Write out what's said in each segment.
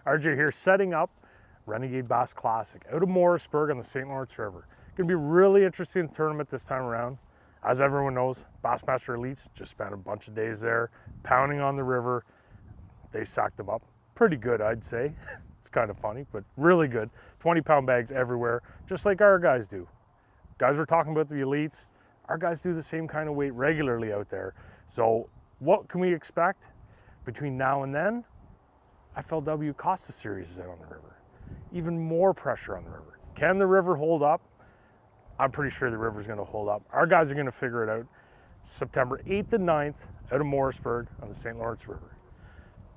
RJ here, setting up Renegade Bass Classic out of Morrisburg on the St. Lawrence River. Gonna be a really interesting tournament this time around. As everyone knows, Bassmaster Elites just spent a bunch of days there, pounding on the river. They sacked them up. Pretty good, I'd say. It's kind of funny, but really good. 20-pound bags everywhere, just like our guys do. Guys were talking about the Elites. Our guys do the same kind of weight regularly out there. So what can we expect? Between now and then, FLW Costa Series is out on the river. Even more pressure on the river. Can the river hold up? I'm pretty sure the river's gonna hold up. Our guys are gonna figure it out. September 8th and 9th out of Morrisburg on the St. Lawrence River.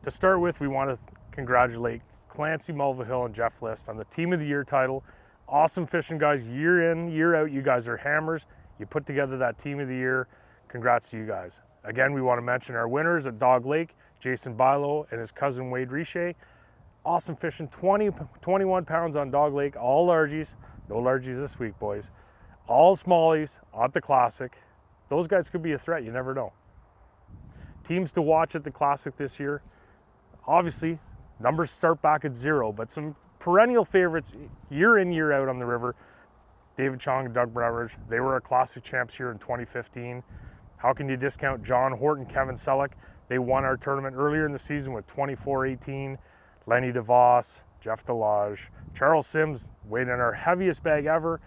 To start with, we want to congratulate Clancy Mulvihill and Jeff List on the Team of the Year title. Awesome fishing, guys. Year in, year out, you guys are hammers. You put together that Team of the Year. Congrats to you guys. Again, we want to mention our winners at Dog Lake, Jason Bilo and his cousin Wade Riche. Awesome fishing, 21 pounds on Dog Lake, all largies. No largies this week, boys. All smallies at the Classic. Those guys could be a threat, you never know. Teams to watch at the Classic this year. Obviously, numbers start back at 0, but some perennial favorites year in, year out on the river. David Chong and Doug Bremerage, they were our Classic champs here in 2015. How can you discount John Horton, Kevin Selleck? They won our tournament earlier in the season with 24-18. Lenny DeVos, Jeff Delage, Charles Sims weighed in our heaviest bag ever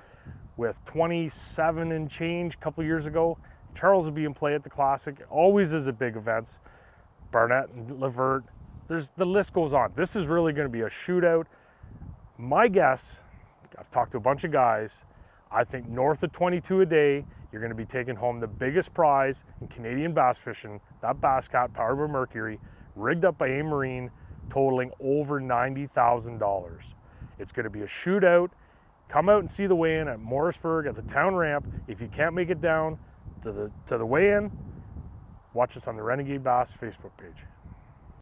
with 27 and change a couple years ago. Charles will be in play at the Classic, always is at big events. Barnett and Levert, the list goes on. This is really gonna be a shootout. My guess, I've talked to a bunch of guys, I think north of 22 a day, you're gonna be taking home the biggest prize in Canadian bass fishing, that Bass Cat powered by Mercury, rigged up by A Marine, totaling over $90,000. It's gonna be a shootout. Come out and see the weigh-in at Morrisburg at the town ramp. If you can't make it down to the weigh-in, watch us on the Renegade Bass Facebook page.